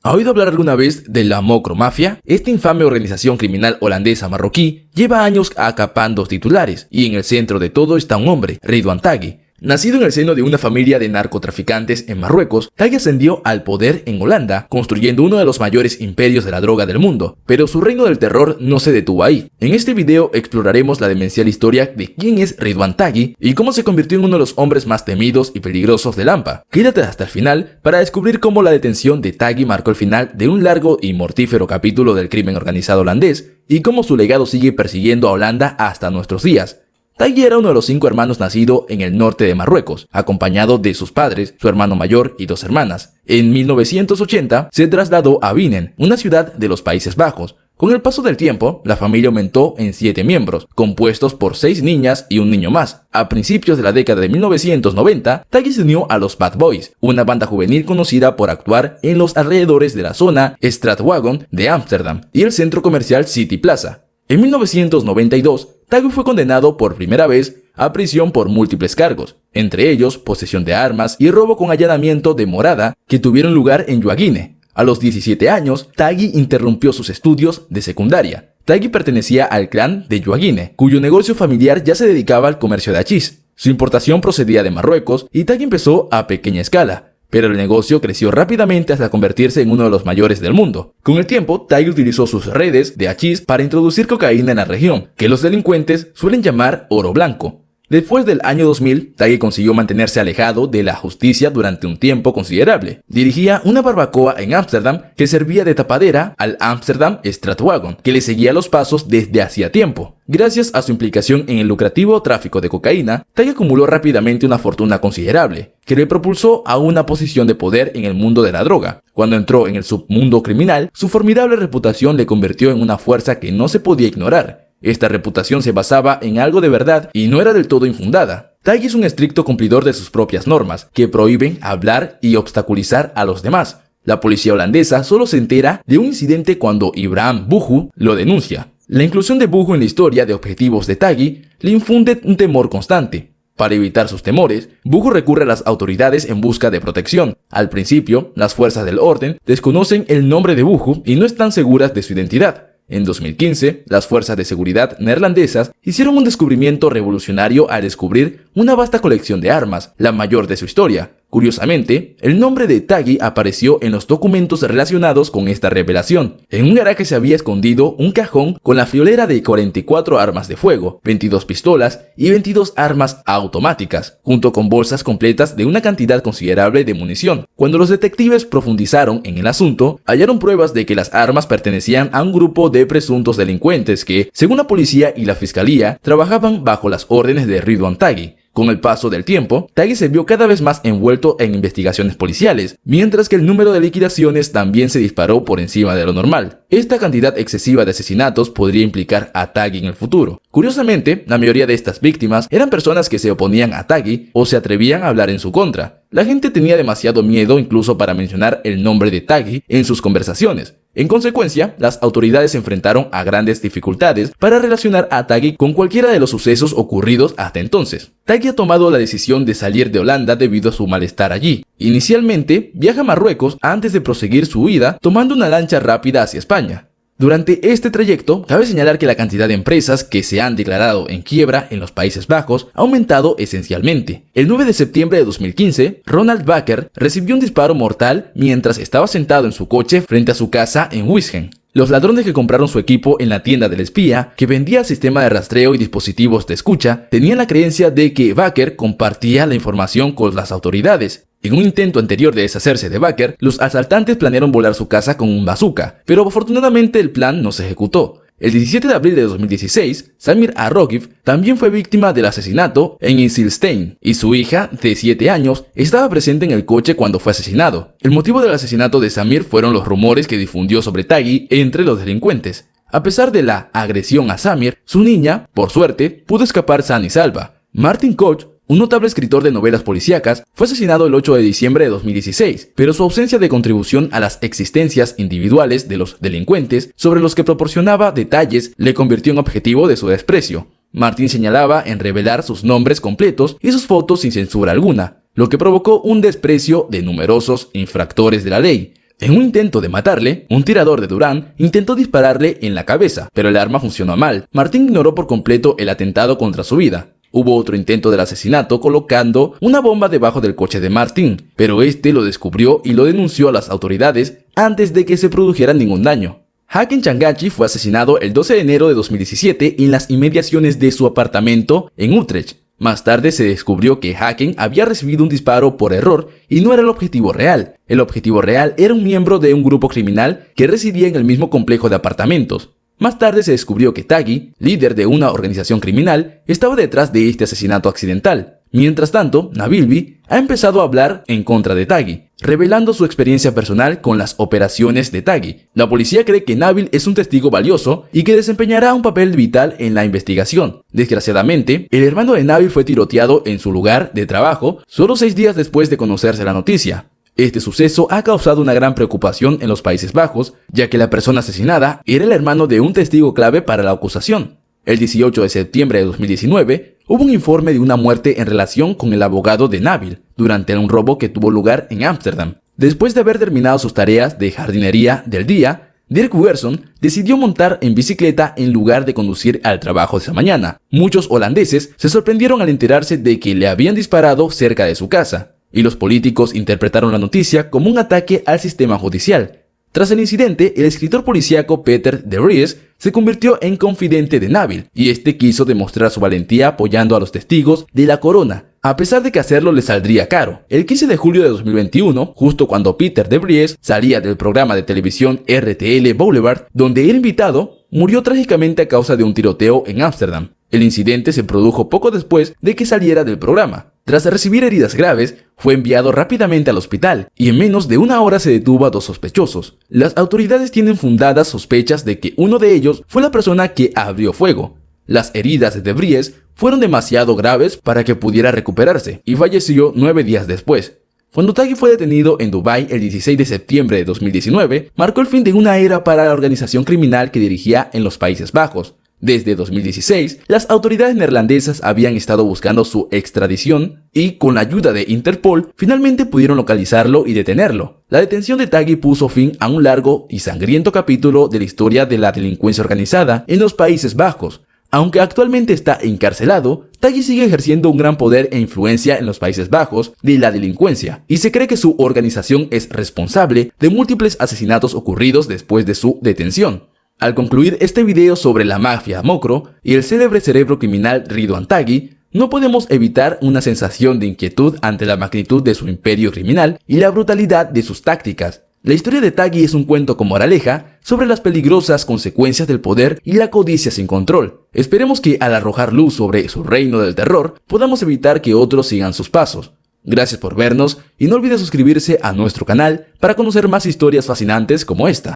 ¿Ha oído hablar alguna vez de la Mokromafia? Esta infame organización criminal holandesa marroquí lleva años acapando titulares, y en el centro de todo está un hombre, Ridwan Taghi. Nacido en el seno de una familia de narcotraficantes en Marruecos, Taghi ascendió al poder en Holanda, construyendo uno de los mayores imperios de la droga del mundo. Pero su reino del terror no se detuvo ahí. En este video exploraremos la demencial historia de quién es Ridwan Taghi y cómo se convirtió en uno de los hombres más temidos y peligrosos del AMPA. Quédate hasta el final para descubrir cómo la detención de Taghi marcó el final de un largo y mortífero capítulo del crimen organizado holandés y cómo su legado sigue persiguiendo a Holanda hasta nuestros días. Taghi era uno de los 5 hermanos nacido en el norte de Marruecos, acompañado de sus padres, su hermano mayor y 2 hermanas. En 1980 se trasladó a Binnen, una ciudad de los Países Bajos. Con el paso del tiempo, la familia aumentó en 7 miembros, compuestos por 6 niñas y un niño más. A principios de la década de 1990, Taghi se unió a los Bad Boys, una banda juvenil conocida por actuar en los alrededores de la zona Stratwagon de Ámsterdam y el centro comercial City Plaza. En 1992, Taghi fue condenado por primera vez a prisión por múltiples cargos, entre ellos posesión de armas y robo con allanamiento de morada que tuvieron lugar en Yuaguine. A los 17 años, Taghi interrumpió sus estudios de secundaria. Taghi pertenecía al clan de Yuaguine, cuyo negocio familiar ya se dedicaba al comercio de hachís. Su importación procedía de Marruecos y Taghi empezó a pequeña escala, pero el negocio creció rápidamente hasta convertirse en uno de los mayores del mundo. Con el tiempo, Taghi utilizó sus redes de hachís para introducir cocaína en la región, que los delincuentes suelen llamar oro blanco. Después del año 2000, Taghi consiguió mantenerse alejado de la justicia durante un tiempo considerable. Dirigía una barbacoa en Ámsterdam que servía de tapadera al Amsterdam Stratwagon, que le seguía los pasos desde hacía tiempo. Gracias a su implicación en el lucrativo tráfico de cocaína, Taghi acumuló rápidamente una fortuna considerable, que le propulsó a una posición de poder en el mundo de la droga. Cuando entró en el submundo criminal, su formidable reputación le convirtió en una fuerza que no se podía ignorar. Esta reputación se basaba en algo de verdad y no era del todo infundada. Taghi es un estricto cumplidor de sus propias normas, que prohíben hablar y obstaculizar a los demás. La policía holandesa solo se entera de un incidente cuando Ibrahim Buju lo denuncia. La inclusión de Buju en la historia de objetivos de Taghi le infunde un temor constante. Para evitar sus temores, Buju recurre a las autoridades en busca de protección. Al principio, las fuerzas del orden desconocen el nombre de Buju y no están seguras de su identidad. En 2015, las fuerzas de seguridad neerlandesas hicieron un descubrimiento revolucionario al descubrir una vasta colección de armas, la mayor de su historia. Curiosamente, el nombre de Taghi apareció en los documentos relacionados con esta revelación. En un garaje se había escondido un cajón con la friolera de 44 armas de fuego, 22 pistolas y 22 armas automáticas, junto con bolsas completas de una cantidad considerable de munición. Cuando los detectives profundizaron en el asunto, hallaron pruebas de que las armas pertenecían a un grupo de presuntos delincuentes que, según la policía y la fiscalía, trabajaban bajo las órdenes de Ridwan Taghi. Con el paso del tiempo, Taghi se vio cada vez más envuelto en investigaciones policiales, mientras que el número de liquidaciones también se disparó por encima de lo normal. Esta cantidad excesiva de asesinatos podría implicar a Taghi en el futuro. Curiosamente, la mayoría de estas víctimas eran personas que se oponían a Taghi o se atrevían a hablar en su contra. La gente tenía demasiado miedo incluso para mencionar el nombre de Taghi en sus conversaciones. En consecuencia, las autoridades se enfrentaron a grandes dificultades para relacionar a Taghi con cualquiera de los sucesos ocurridos hasta entonces. Taghi ha tomado la decisión de salir de Holanda debido a su malestar allí. Inicialmente, viaja a Marruecos antes de proseguir su huida tomando una lancha rápida hacia España. Durante este trayecto, cabe señalar que la cantidad de empresas que se han declarado en quiebra en los Países Bajos ha aumentado esencialmente. El 9 de septiembre de 2015, Ronald Bakker recibió un disparo mortal mientras estaba sentado en su coche frente a su casa en Wisgen. Los ladrones que compraron su equipo en la tienda del espía, que vendía sistema de rastreo y dispositivos de escucha, tenían la creencia de que Bakker compartía la información con las autoridades. En un intento anterior de deshacerse de Bakker, los asaltantes planearon volar su casa con un bazooka, pero afortunadamente el plan no se ejecutó. El 17 de abril de 2016, Samir Arrogiv también fue víctima del asesinato en Insilstein, y su hija, de 7 años, estaba presente en el coche cuando fue asesinado. El motivo del asesinato de Samir fueron los rumores que difundió sobre Taghi entre los delincuentes. A pesar de la agresión a Samir, su niña, por suerte, pudo escapar sana y salva. Martin Koch, un notable escritor de novelas policíacas, fue asesinado el 8 de diciembre de 2016, pero su ausencia de contribución a las existencias individuales de los delincuentes, sobre los que proporcionaba detalles, le convirtió en objetivo de su desprecio. Martin señalaba en revelar sus nombres completos y sus fotos sin censura alguna, lo que provocó un desprecio de numerosos infractores de la ley. En un intento de matarle, un tirador de Durán intentó dispararle en la cabeza, pero el arma funcionó mal. Martín ignoró por completo el atentado contra su vida. Hubo otro intento del asesinato colocando una bomba debajo del coche de Martín, pero este lo descubrió y lo denunció a las autoridades antes de que se produjera ningún daño. Haken Changachi fue asesinado el 12 de enero de 2017 en las inmediaciones de su apartamento en Utrecht. Más tarde se descubrió que Haken había recibido un disparo por error y no era el objetivo real. El objetivo real era un miembro de un grupo criminal que residía en el mismo complejo de apartamentos. Más tarde se descubrió que Taghi, líder de una organización criminal, estaba detrás de este asesinato accidental. Mientras tanto, Nabilbi ha empezado a hablar en contra de Taghi, revelando su experiencia personal con las operaciones de Taghi. La policía cree que Nabil es un testigo valioso y que desempeñará un papel vital en la investigación. Desgraciadamente, el hermano de Nabil fue tiroteado en su lugar de trabajo solo 6 días después de conocerse la noticia. Este suceso ha causado una gran preocupación en los Países Bajos, ya que la persona asesinada era el hermano de un testigo clave para la acusación. El 18 de septiembre de 2019, hubo un informe de una muerte en relación con el abogado de Nabil durante un robo que tuvo lugar en Ámsterdam. Después de haber terminado sus tareas de jardinería del día, Dirk Wiersum decidió montar en bicicleta en lugar de conducir al trabajo de esa mañana. Muchos holandeses se sorprendieron al enterarse de que le habían disparado cerca de su casa, y los políticos interpretaron la noticia como un ataque al sistema judicial. Tras el incidente, el escritor policíaco Peter de Vries se convirtió en confidente de Nabil, y este quiso demostrar su valentía apoyando a los testigos de la corona, a pesar de que hacerlo le saldría caro. El 15 de julio de 2021, justo cuando Peter de Vries salía del programa de televisión RTL Boulevard, donde era invitado, murió trágicamente a causa de un tiroteo en Ámsterdam. El incidente se produjo poco después de que saliera del programa. Tras recibir heridas graves, fue enviado rápidamente al hospital y en menos de una hora se detuvo a 2 sospechosos. Las autoridades tienen fundadas sospechas de que uno de ellos fue la persona que abrió fuego. Las heridas de Vries fueron demasiado graves para que pudiera recuperarse y falleció 9 días después. Cuando Taghi fue detenido en Dubái el 16 de septiembre de 2019, marcó el fin de una era para la organización criminal que dirigía en los Países Bajos. Desde 2016, las autoridades neerlandesas habían estado buscando su extradición y, con la ayuda de Interpol, finalmente pudieron localizarlo y detenerlo. La detención de Taghi puso fin a un largo y sangriento capítulo de la historia de la delincuencia organizada en los Países Bajos. Aunque actualmente está encarcelado, Taghi sigue ejerciendo un gran poder e influencia en los Países Bajos de la delincuencia, y se cree que su organización es responsable de múltiples asesinatos ocurridos después de su detención. Al concluir este video sobre la mafia Mokro y el célebre cerebro criminal Ridwan Taghi, no podemos evitar una sensación de inquietud ante la magnitud de su imperio criminal y la brutalidad de sus tácticas. La historia de Taghi es un cuento con moraleja sobre las peligrosas consecuencias del poder y la codicia sin control. Esperemos que al arrojar luz sobre su reino del terror, podamos evitar que otros sigan sus pasos. Gracias por vernos y no olvides suscribirse a nuestro canal para conocer más historias fascinantes como esta.